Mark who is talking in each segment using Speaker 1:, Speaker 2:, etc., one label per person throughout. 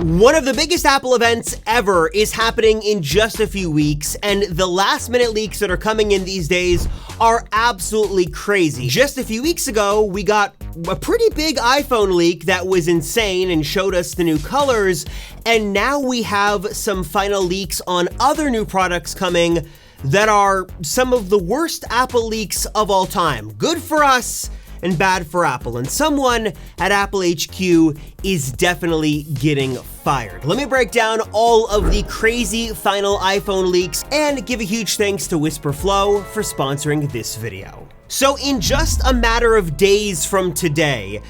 Speaker 1: One of the biggest Apple events ever is happening in just a few weeks, and the last-minute leaks that are coming in these days are absolutely crazy. Just a few weeks ago, we got a pretty big iPhone leak that was insane and showed us the new colors, and now we have some final leaks on other new products coming that are some of the worst Apple leaks of all time. Good for us and bad for Apple, and someone at Apple HQ is definitely getting fired. Let me break down all of the crazy final iPhone leaks and give a huge thanks to Wispr for sponsoring this video. So in just a matter of days from today,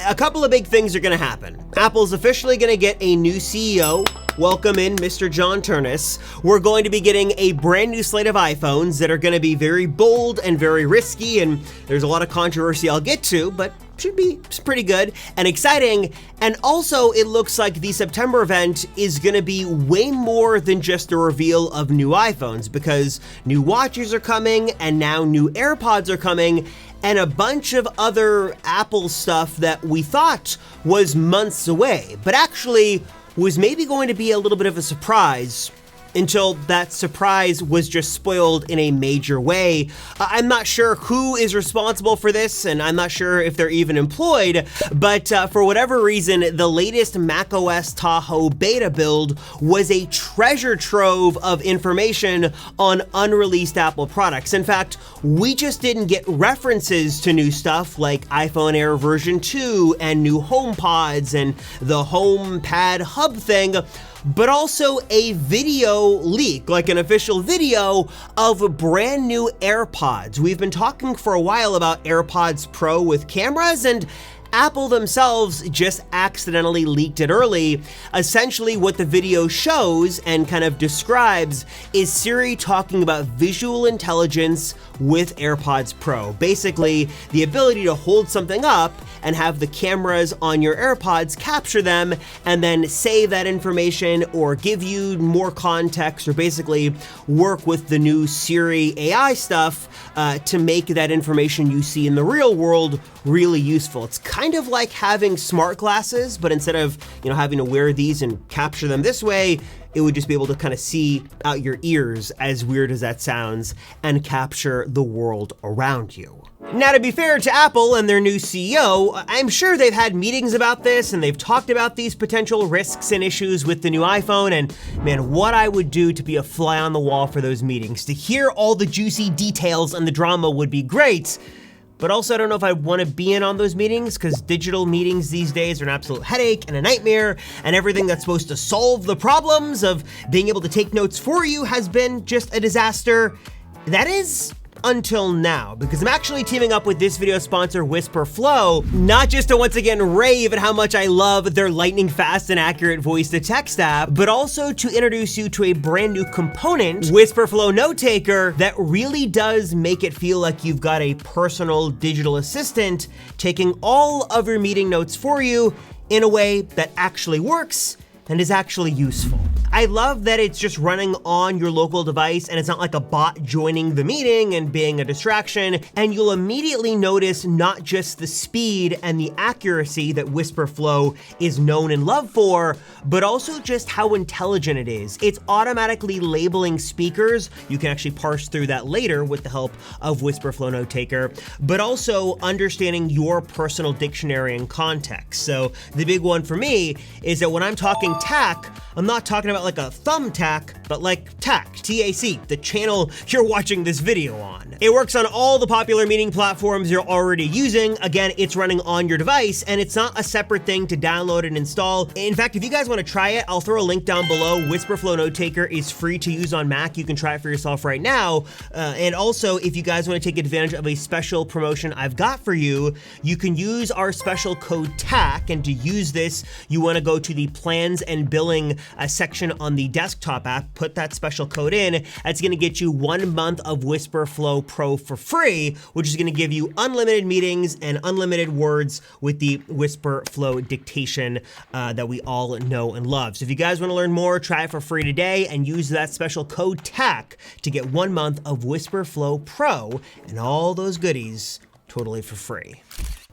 Speaker 1: a couple of big things are gonna happen. Apple's officially gonna get a new CEO. Welcome in Mr. John Ternus. We're going to be getting a brand new slate of iPhones that are gonna be very bold and very risky, and there's a lot of controversy I'll get to, but should be pretty good and exciting. And also, it looks like the September event is gonna be way more than just a reveal of new iPhones, because new watches are coming, and now new AirPods are coming, and a bunch of other Apple stuff that we thought was months away, but actually was maybe going to be a little bit of a surprise until that surprise was just spoiled in a major way. I'm not sure who is responsible for this, and I'm not sure if they're even employed, but for whatever reason, the latest macOS Tahoe beta build was a treasure trove of information on unreleased Apple products. In fact, we just didn't get references to new stuff like iPhone Air version 2 and new HomePods and the HomePad hub thing, but also a video leak, like an official video of brand new AirPods. We've been talking for a while about AirPods Pro with cameras, and Apple themselves just accidentally leaked it early. Essentially, what the video shows and kind of describes is Siri talking about visual intelligence with AirPods Pro. Basically, the ability to hold something up and have the cameras on your AirPods capture them and then save that information or give you more context, or basically work with the new Siri AI stuff to make that information you see in the real world really useful. It's kind of like having smart glasses, but instead of, having to wear these and capture them this way, it would just be able to kind of see out your ears, as weird as that sounds, and capture the world around you. Now, to be fair to Apple and their new CEO, I'm sure they've had meetings about this and they've talked about these potential risks and issues with the new iPhone, and man, what I would do to be a fly on the wall for those meetings. To hear all the juicy details and the drama would be great, but also I don't know if I want to be in on those meetings, because digital meetings these days are an absolute headache and a nightmare, and everything that's supposed to solve the problems of being able to take notes for you has been just a disaster. That is, until now, because I'm actually teaming up with this video sponsor, Wispr, not just to once again rave at how much I love their lightning fast and accurate voice-to-text app, but also to introduce you to a brand new component, Wispr Note Taker, that really does make it feel like you've got a personal digital assistant taking all of your meeting notes for you in a way that actually works and is actually useful. I love that it's just running on your local device and it's not like a bot joining the meeting and being a distraction, and you'll immediately notice not just the speed and the accuracy that Wispr is known and loved for, but also just how intelligent it is. It's automatically labeling speakers. You can actually parse through that later with the help of Wispr Note Taker, but also understanding your personal dictionary and context. So the big one for me is that when I'm talking TAC, I'm not talking about like a thumbtack, but like TAC, T-A-C, the channel you're watching this video on. It works on all the popular meeting platforms you're already using. Again, it's running on your device, and it's not a separate thing to download and install. In fact, if you guys want to try it, I'll throw a link down below. Wispr Note Taker is free to use on Mac. You can try it for yourself right now. And also, if you guys want to take advantage of a special promotion I've got for you, you can use our special code TAC, and to use this, you want to go to the plans and billing section on the desktop app, put that special code in. That's going to get you 1 month of Wispr Pro for free, which is going to give you unlimited meetings and unlimited words with the Wispr dictation that we all know and love. So if you guys want to learn more, try it for free today and use that special code TAC to get 1 month of Wispr Pro and all those goodies totally for free.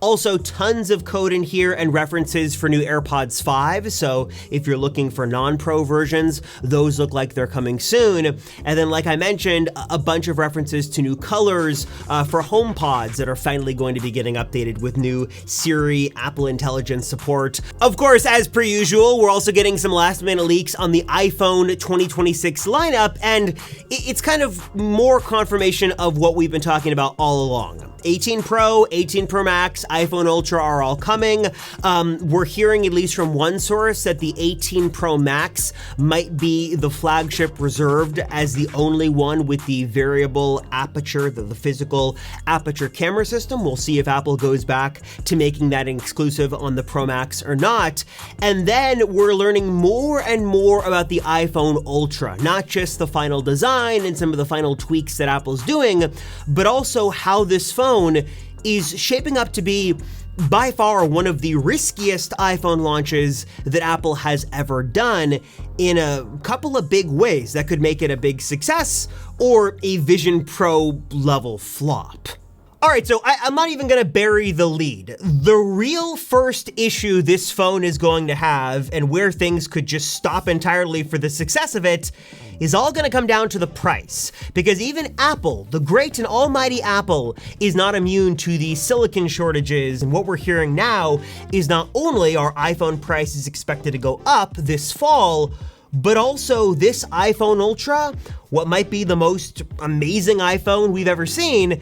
Speaker 1: Also, tons of code in here and references for new AirPods 5, so if you're looking for non-pro versions, those look like they're coming soon. And then, like I mentioned, a bunch of references to new colors for HomePods that are finally going to be getting updated with new Siri Apple Intelligence support. Of course, as per usual, we're also getting some last-minute leaks on the iPhone 2026 lineup, and it's kind of more confirmation of what we've been talking about all along. 18 Pro, 18 Pro Max, iPhone Ultra are all coming. We're hearing, at least from one source, that the 18 Pro Max might be the flagship reserved as the only one with the variable aperture, the physical aperture camera system. We'll see if Apple goes back to making that an exclusive on the Pro Max or not. And then we're learning more and more about the iPhone Ultra, not just the final design and some of the final tweaks that Apple's doing, but also how this phone is shaping up to be by far one of the riskiest iPhone launches that Apple has ever done, in a couple of big ways that could make it a big success or a Vision Pro level flop. All right, so I'm not even gonna bury the lead. The real first issue this phone is going to have, and where things could just stop entirely for the success of it, is all gonna come down to the price. Because even Apple, the great and almighty Apple, is not immune to the silicon shortages. And what we're hearing now is not only are iPhone prices expected to go up this fall, but also this iPhone Ultra, what might be the most amazing iPhone we've ever seen,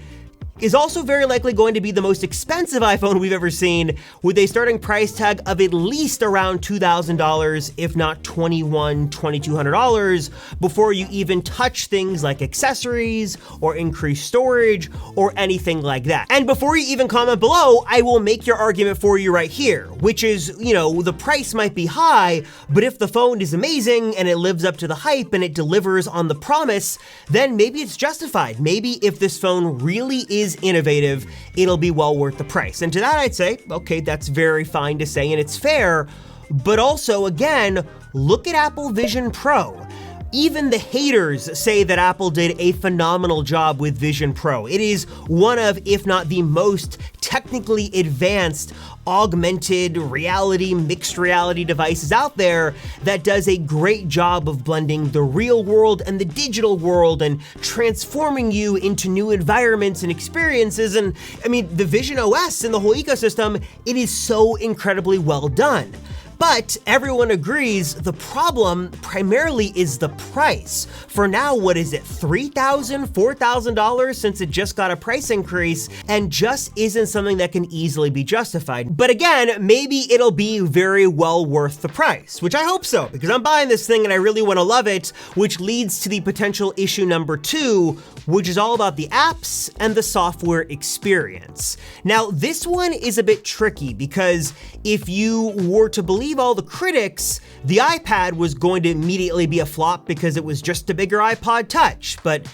Speaker 1: is also very likely going to be the most expensive iPhone we've ever seen, with a starting price tag of at least around $2,000, if not $2,100, $2,200, before you even touch things like accessories or increased storage or anything like that. And before you even comment below, I will make your argument for you right here, which is, the price might be high, but if the phone is amazing and it lives up to the hype and it delivers on the promise, then maybe it's justified. Maybe if this phone really is innovative, it'll be well worth the price. And to that I'd say, okay, that's very fine to say and it's fair, but also again, look at Apple Vision Pro. Even the haters say that Apple did a phenomenal job with Vision Pro. It is one of, if not the most technically advanced augmented reality, mixed reality devices out there that does a great job of blending the real world and the digital world and transforming you into new environments and experiences. And I mean, the Vision OS and the whole ecosystem, it is so incredibly well done. But everyone agrees the problem primarily is the price. For now, what is it, $3,000, $4,000 since it just got a price increase, and just isn't something that can easily be justified. But again, maybe it'll be very well worth the price, which I hope so, because I'm buying this thing and I really want to love it, which leads to the potential issue number 2, which is all about the apps and the software experience. Now, this one is a bit tricky because if you were to believe all the critics, the iPad was going to immediately be a flop because it was just a bigger iPod Touch. But,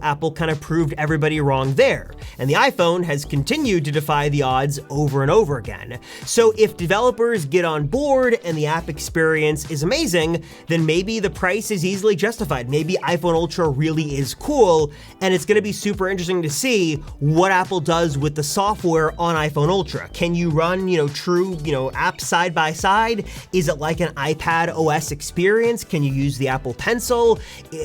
Speaker 1: Apple kind of proved everybody wrong there. And the iPhone has continued to defy the odds over and over again. So if developers get on board and the app experience is amazing, then maybe the price is easily justified. Maybe iPhone Ultra really is cool, and it's gonna be super interesting to see what Apple does with the software on iPhone Ultra. Can you run, true, apps side by side? Is it like an iPad OS experience? Can you use the Apple Pencil?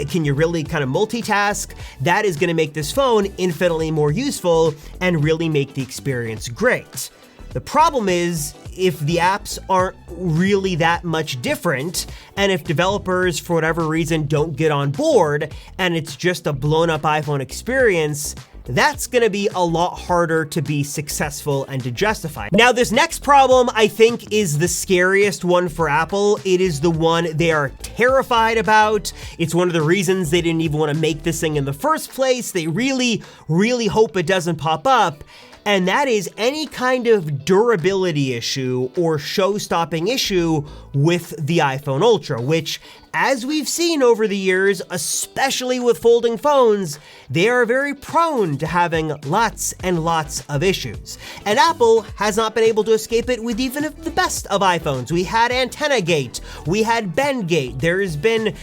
Speaker 1: Can you really kind of multitask? That is gonna make this phone infinitely more useful and really make the experience great. The problem is, if the apps aren't really that much different, and if developers, for whatever reason, don't get on board, and it's just a blown up iPhone experience, that's gonna be a lot harder to be successful and to justify. Now, this next problem, I think, is the scariest one for Apple. It is the one they are terrified about. It's one of the reasons they didn't even want to make this thing in the first place. They really, really hope it doesn't pop up. And that is any kind of durability issue or show-stopping issue with the iPhone Ultra, which, as we've seen over the years, especially with folding phones, they are very prone to having lots and lots of issues. And Apple has not been able to escape it with even the best of iPhones. We had Antenna Gate, we had Bend Gate, there's been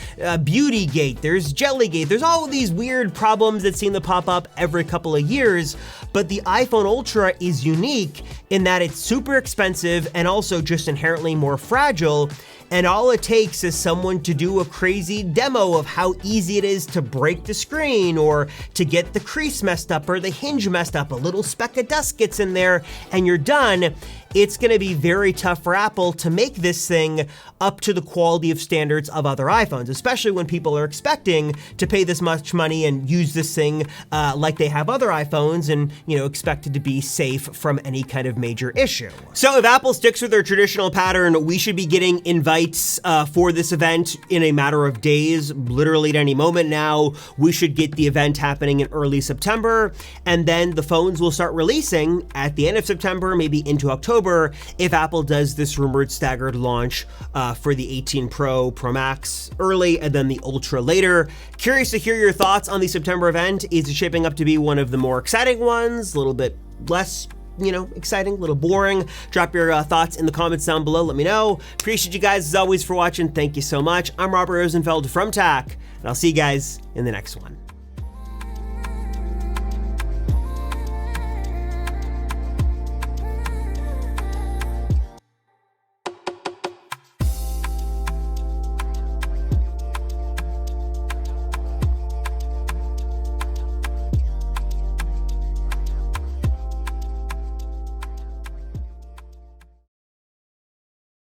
Speaker 1: Beauty Gate, there's Jelly Gate, there's all of these weird problems that seem to pop up every couple of years, but the iPhone Ultra is unique in that it's super expensive and also just inherently more fragile. And all it takes is someone to do a crazy demo of how easy it is to break the screen or to get the crease messed up or the hinge messed up. A little speck of dust gets in there and you're done. It's gonna be very tough for Apple to make this thing up to the quality of standards of other iPhones, especially when people are expecting to pay this much money and use this thing like they have other iPhones and, you know, expect it to be safe from any kind of major issue. So if Apple sticks with their traditional pattern, we should be getting invites for this event in a matter of days, literally at any moment now. We should get the event happening in early September, and then the phones will start releasing at the end of September, maybe into October, if Apple does this rumored staggered launch for the 18 Pro, Pro Max early, and then the Ultra later. Curious to hear your thoughts on the September event. Is it shaping up to be one of the more exciting ones? A little bit less, you know, exciting, a little boring? Drop your thoughts in the comments down below. Let me know. Appreciate you guys as always for watching. Thank you so much. I'm Robert Rosenfeld from TAC, and I'll see you guys in the next one.